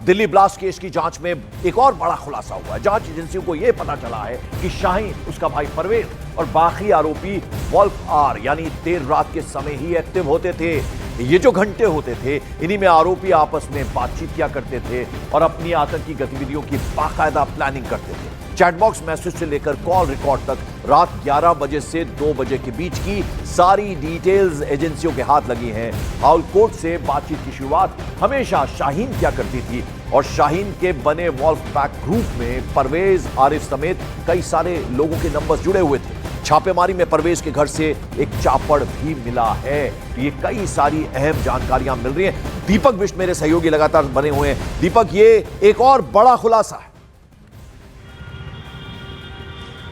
Delhi blast case की जांच में एक और बड़ा खुलासा हुआ है। जांच एजेंसियों को यह पता चला है कि शाहीन, उसका भाई परवेज और बाकी आरोपी वॉल्फ आर यानी देर रात के समय ही एक्टिव होते थे। ये जो घंटे होते थे, इन्हीं में आरोपी आपस में बातचीत किया करते थे और अपनी आतंकी गतिविधियों की बाकायदा प्लानिंग करते थे। चैटबॉक्स मैसेज से लेकर कॉल रिकॉर्ड तक रात 11 बजे से 2 बजे के बीच की सारी डिटेल्स एजेंसियों के हाथ लगी हैं। हाउलकोट से बातचीत की शुरुआत हमेशा शाहीन क्या करती थी और शाहीन के बने वॉल्फ पैक ग्रुप में परवेज, आरिफ समेत कई सारे लोगों के नंबर जुड़े हुए थे। छापेमारी में परवेज के घर से एक चापड़ भी मिला है। ये कई सारी अहम जानकारियां मिल रही हैं। दीपक बिष्ट मेरे सहयोगी लगातार बने हुए हैं। दीपक, ये एक और बड़ा खुलासा है।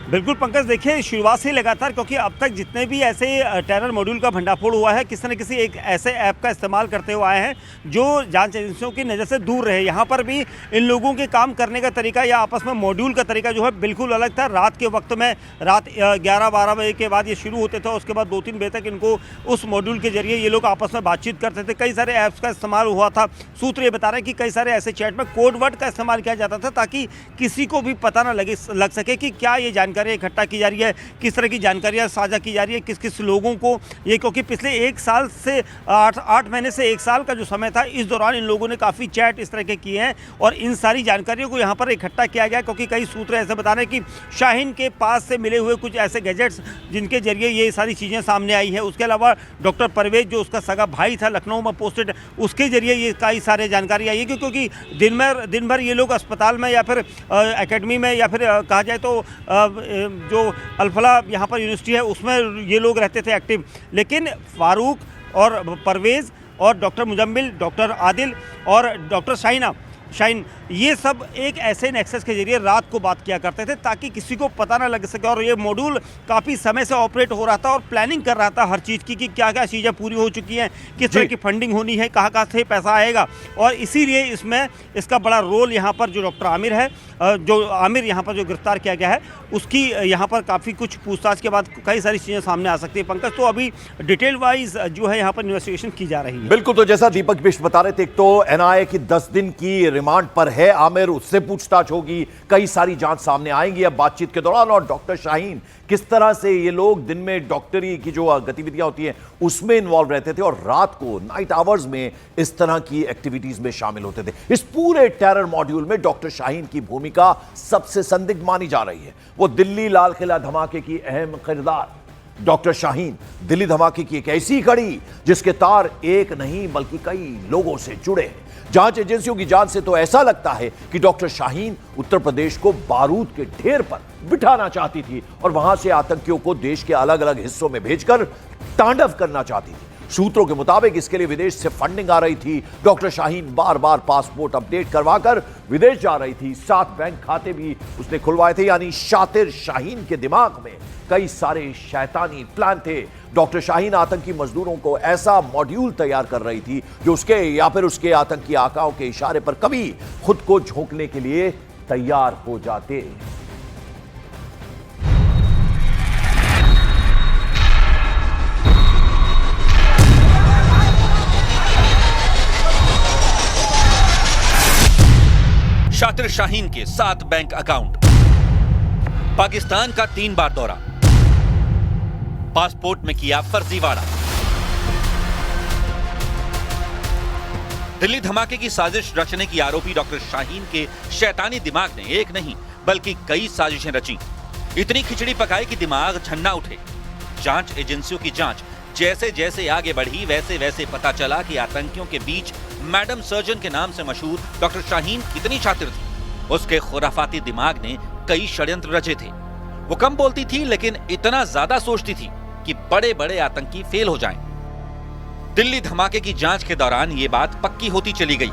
बिल्कुल पंकज, देखिए शुरुआत से लगातार, क्योंकि अब तक जितने भी ऐसे टेरर मॉड्यूल का भंडाफोड़ हुआ है, किसी न किसी एक ऐसे ऐप का इस्तेमाल करते हुए आए हैं जो जांच एजेंसियों की नज़र से दूर रहे। यहाँ पर भी इन लोगों के काम करने का तरीका या आपस में मॉड्यूल का तरीका जो है बिल्कुल अलग था। रात के वक्त में रात 11-12 बजे के बाद ये शुरू होते थे, उसके बाद 2-3 बजे तक इनको उस मॉड्यूल के जरिए ये लोग आपस में बातचीत करते थे। कई सारे ऐप्स का इस्तेमाल हुआ था। सूत्र ये बता रहे हैं कि कई सारे ऐसे चैट में कोड वर्ड का इस्तेमाल किया जाता था ताकि किसी को भी पता ना लग सके कि क्या ये जानकारी इकट्ठा की जा रही है, किस तरह की जानकारियां साझा की जा रही है, किस किस लोगों को ये, क्योंकि पिछले 1 साल से 8 महीने से 1 साल का जो समय था, इस दौरान इन लोगों ने काफ़ी चैट इस तरह के किए हैं और इन सारी जानकारियों को यहाँ पर इकट्ठा किया गया, क्योंकि कई सूत्र ऐसे बता रहे हैं कि शाहीन के पास से मिले हुए कुछ ऐसे गैजेट्स जिनके जरिए ये सारी चीज़ें सामने आई है। उसके अलावा डॉक्टर परवेज, जो उसका सगा भाई था लखनऊ में पोस्टेड, उसके जरिए ये कई सारे जानकारी आई है, क्योंकि दिन भर ये लोग अस्पताल में या फिर एकेडमी में या फिर कहा जाए तो जो अल्फला यहाँ पर यूनिवर्सिटी है उसमें ये लोग रहते थे एक्टिव। लेकिन फारूक और परवेज़ और डॉक्टर मुजम्मिल, डॉक्टर आदिल और डॉक्टर शाहीन ये सब एक ऐसे नेक्सस के जरिए रात को बात किया करते थे ताकि किसी को पता ना लग सके। और ये मॉड्यूल काफ़ी समय से ऑपरेट हो रहा था और प्लानिंग कर रहा था हर चीज़ की कि क्या क्या चीज़ें पूरी हो चुकी हैं, किस तरह की फंडिंग होनी है, कहाँ से पैसा आएगा। और इसीलिए इसमें इसका बड़ा रोल यहाँ पर जो डॉक्टर आमिर है, जो आमिर यहाँ पर जो गिरफ्तार किया गया है, उसकी यहाँ पर काफ़ी कुछ पूछताछ के बाद कई सारी चीज़ें सामने आ सकती है। पंकज, तो अभी डिटेल वाइज जो है यहाँ पर इन्वेस्टिगेशन की जा रही है। बिल्कुल, तो जैसा दीपक बिष्ट बता रहे थे, एक तो एनआईए की 10 दिन की रिमांड पर है आमिर, उससे पूछताछ होगी, कई सारी जांच सामने आएंगी अब बातचीत के दौरान। और डॉक्टर शाहीन, किस तरह से ये लोग दिन में डॉक्टरी की जो गतिविधियां होती हैं उसमें इन्वॉल्व रहते थे और रात को नाइट आवर्स में इस तरह की एक्टिविटीज में शामिल होते थे। इस पूरे टेरर मॉड्यूल में डॉक्टर शाहीन की भूमिका सबसे संदिग्ध मानी जा रही है। वो दिल्ली लाल किला धमाके की अहम किरदार। डॉक्टर शाहीन दिल्ली धमाके की एक ऐसी कड़ी जिसके तार एक नहीं बल्कि कई लोगों से जुड़े हैं। जांच एजेंसियों की जांच से तो ऐसा लगता है कि डॉक्टर शाहीन उत्तर प्रदेश को बारूद के ढेर पर बिठाना चाहती थी और वहां से आतंकियों को देश के अलग अलग हिस्सों में भेजकर तांडव करना चाहती थी। सूत्रों के मुताबिक इसके लिए विदेश से फंडिंग आ रही थी। डॉक्टर शाहीन बार बार पासपोर्ट अपडेट करवाकर विदेश जा रही थी। 7 बैंक खाते भी उसने खुलवाए थे। यानी शातिर शाहीन के दिमाग में कई सारे शैतानी प्लान थे। डॉक्टर शाहीन आतंकी मजदूरों को ऐसा मॉड्यूल तैयार कर रही थी जो उसके या फिर उसके आतंकी आकाओं के इशारे पर कभी खुद को झोंकने के लिए तैयार हो जाते। शातिर शाहीन के 7 बैंक अकाउंट, पाकिस्तान का 3 बार दौरा, पासपोर्ट में किया फर्जीवाड़ा, दिल्ली धमाके की साजिश रचने की आरोपी डॉक्टर शाहीन के शैतानी दिमाग ने एक नहीं बल्कि कई साजिशें रची। इतनी खिचड़ी पकाई कि दिमाग छन्ना उठे। जांच एजेंसियों की जांच जैसे जैसे आगे बढ़ी वैसे वैसे पता चला कि आतंकियों के बीच मैडम सर्जन के नाम से मशहूर डॉक्टर शाहीन कितनी शातिर थी। उसके खुराफाती दिमाग ने कई षड्यंत्र रचे थे। वो कम बोलती थी लेकिन इतना ज्यादा सोचती थी कि बड़े बड़े आतंकी फेल हो जाएं। दिल्ली धमाके की जांच के दौरान ये बात पक्की होती चली गई।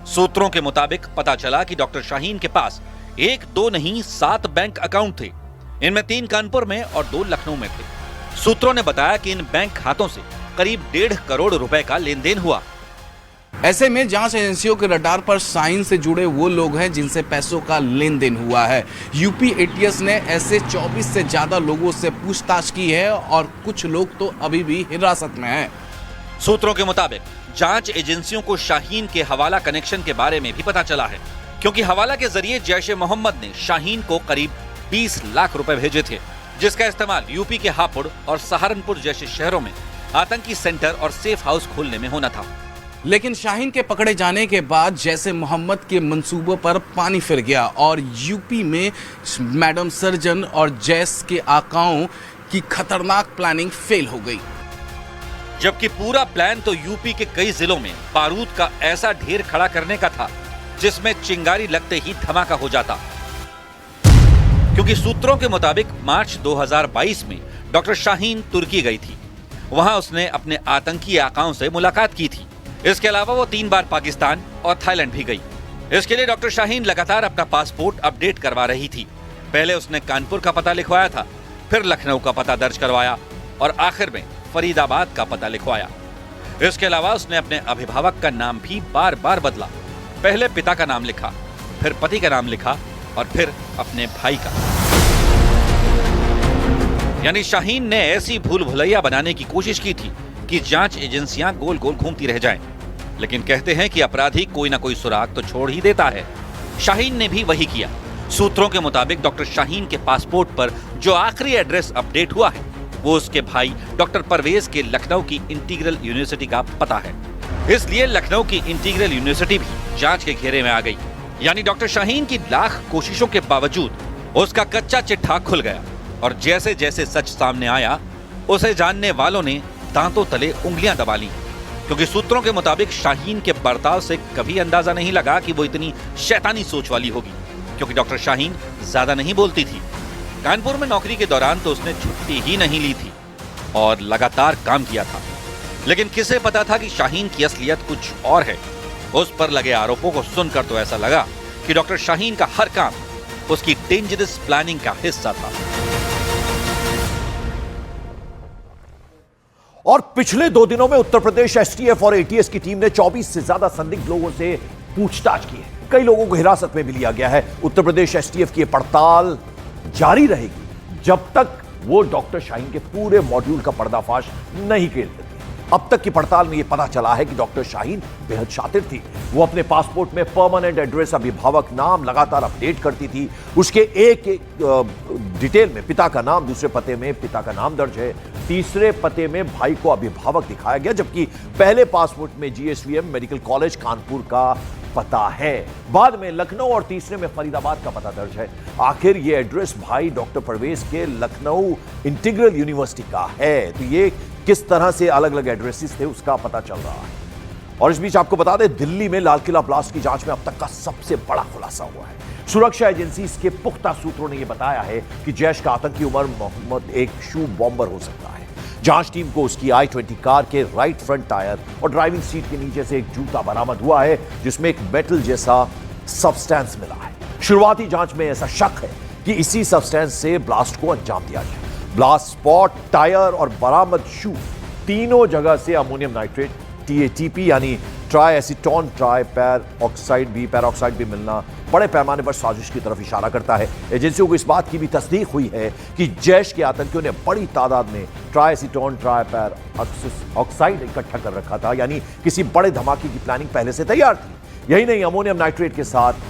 सूत्रों के मुताबिक पता चला कि डॉक्टर शाहीन के पास 1-2 नहीं 7 बैंक अकाउंट थे। इनमें 3 कानपुर में और 2 लखनऊ में थे। सूत्रों ने बताया कि इन बैंक खातों से करीब 1.5 करोड़ रुपए का लेन देन हुआ। ऐसे में जांच एजेंसियों के रडार पर शाहीन से जुड़े वो लोग हैं जिनसे पैसों का लेन देन हुआ है। यूपी एटीएस ने ऐसे 24 से ज्यादा लोगों से पूछताछ की है और कुछ लोग तो अभी भी हिरासत में हैं। सूत्रों के मुताबिक जांच एजेंसियों को शाहीन के हवाला कनेक्शन के बारे में भी पता चला है, क्योंकि हवाला के जरिए जैश ए मोहम्मद ने शाहीन को करीब 20 लाख रुपए भेजे थे, जिसका इस्तेमाल यूपी के हापुड़ और सहारनपुर जैसे शहरों में आतंकी सेंटर और सेफ हाउस खोलने में होना था। लेकिन शाहीन के पकड़े जाने के बाद जैसे मोहम्मद के मंसूबों पर पानी फिर गया और यूपी में मैडम सर्जन और जैश के आकाओं की खतरनाक प्लानिंग फेल हो गई। जबकि पूरा प्लान तो यूपी के कई जिलों में बारूद का ऐसा ढेर खड़ा करने का था जिसमें चिंगारी लगते ही धमाका हो जाता, क्योंकि सूत्रों के मुताबिक मार्च 2022 में डॉक्टर शाहीन तुर्की गई थी। वहां उसने अपने आतंकी आकाओं से मुलाकात की थी। इसके अलावा वो 3 बार पाकिस्तान और थाईलैंड भी गई। इसके लिए डॉक्टर शाहीन लगातार अपना पासपोर्ट अपडेट करवा रही थी। पहले उसने कानपुर का पता लिखवाया था, फिर लखनऊ का पता दर्ज करवाया और आखिर में फरीदाबाद का पता लिखवाया। इसके अलावा उसने अपने अभिभावक का नाम भी बार बार बदला। पहले पिता का नाम लिखा, फिर पति का नाम लिखा और फिर अपने भाई का। यानी शाहीन ने ऐसी भूल भुलैया बनाने की कोशिश की थी कि जांच एजेंसियां गोल गोल घूमती रह जाएं। लेकिन कहते हैं कि अपराधी कोई ना कोई सुराग तो छोड़ ही देता है। शाहीन ने भी वही किया। सूत्रों के मुताबिक डॉक्टर शाहीन के पासपोर्ट पर जो आखिरी एड्रेस अपडेट हुआ है वो उसके भाई डॉक्टर परवेज के लखनऊ की इंटीग्रल यूनिवर्सिटी का पता है। इसलिए लखनऊ की इंटीग्रल यूनिवर्सिटी भी जांच के घेरे में आ गई। यानी डॉक्टर शाहीन की लाख कोशिशों के बावजूद उसका कच्चा चिट्ठा खुल गया और जैसे जैसे सच सामने आया उसे जानने वालों ने दांतों तले उंगलियां दबा ली, क्योंकि सूत्रों के मुताबिक शाहीन के बर्ताव से कभी अंदाजा नहीं लगा कि वो इतनी शैतानी सोच वाली होगी, क्योंकि डॉक्टर शाहीन ज्यादा नहीं बोलती थी। कानपुर में नौकरी के दौरान तो उसने छुट्टी ही नहीं ली थी और लगातार काम किया था। लेकिन किसे पता था कि शाहीन की असलियत कुछ और है। उस पर लगे आरोपों को सुनकर तो ऐसा लगा कि डॉक्टर शाहीन का हर काम उसकी डेंजरस प्लानिंग का हिस्सा था। और पिछले 2 दिनों में उत्तर प्रदेश एसटीएफ और एटीएस की टीम ने 24 से ज्यादा संदिग्ध लोगों से पूछताछ की है। कई लोगों को हिरासत में भी लिया गया है। उत्तर प्रदेश एसटीएफ की पड़ताल जारी रहेगी जब तक वो डॉक्टर शाहीन के पूरे मॉड्यूल का पर्दाफाश नहीं कर देती। अब तक की पड़ताल में यह पता चला है कि डॉक्टर शाहीन बेहद शातिर थी। वो अपने पासपोर्ट में परमानेंट एड्रेस, अभिभावक नाम लगातार अपडेट करती थी। उसके एक डिटेल में पिता का नाम, दूसरे पते में पिता का नाम दर्ज है, तीसरे पते में भाई को अभिभावक दिखाया गया, जबकि पहले पासपोर्ट में जीएसवीएम मेडिकल कॉलेज कानपुर का पता है। बाद में लखनऊ और तीसरे में फरीदाबाद का पता दर्ज है। आखिर ये एड्रेस भाई डॉक्टर परवेज के लखनऊ इंटीग्रल यूनिवर्सिटी का है। तो ये किस तरह से अलग अलग एड्रेसेस थे उसका पता चल रहा है। और इस बीच आपको बता दें, दिल्ली में लाल किला ब्लास्ट की जांच में अब तक का सबसे बड़ा खुलासा हुआ है। सुरक्षा एजेंसी के पुख्ता सूत्रों ने यह बताया है कि जैश का आतंकी उमर मोहम्मद एक शू बॉम्बर हो सकता है। जांच टीम को उसकी i20 कार के राइट फ्रंट टायर और ड्राइविंग सीट के नीचे से एक जूता बरामद हुआ है, जिसमें एक मेटल जैसा सब्सटेंस मिला है। शुरुआती जांच में ऐसा शक है कि इसी सब्सटेंस से ब्लास्ट को अंजाम दिया गया। ब्लास्ट स्पॉट, टायर और बरामद शू तीनों जगह से अमोनियम नाइट्रेट TATP यानी ट्राई एसीटोन ट्राई पैरऑक्साइड भी मिलना बड़े पैमाने पर साजिश की तरफ इशारा करता है। एजेंसियों को इस बात की भी तस्दीक हुई है कि जैश के आतंकियों ने बड़ी तादाद में ट्राई एसीटोन ट्राई पैरऑक्साइड इकट्ठा कर रखा था, यानी किसी बड़े धमाके की प्लानिंग पहले से तैयार थी। यही नहीं, अमोनियम नाइट्रेट के साथ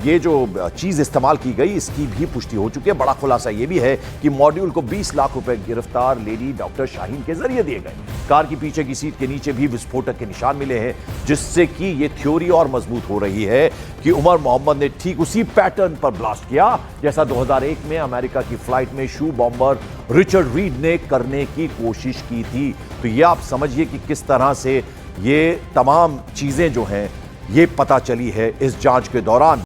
ये जो चीज इस्तेमाल की गई इसकी भी पुष्टि हो चुकी है। बड़ा खुलासा ये भी है कि मॉड्यूल को 20 लाख रुपए गिरफ्तार लेडी डॉक्टर शाहीन के जरिए दिए गए। कार की पीछे की सीट के नीचे भी विस्फोटक के निशान मिले हैं, जिससे कि ये थ्योरी और मजबूत हो रही है कि उमर मोहम्मद ने ठीक उसी पैटर्न पर ब्लास्ट किया जैसा 2001 में अमेरिका की फ्लाइट में शू बॉम्बर रिचर्ड रीड ने करने की कोशिश की थी। तो ये आप समझिए कि किस तरह से ये तमाम चीजें जो हैं ये पता चली है इस जांच के दौरान।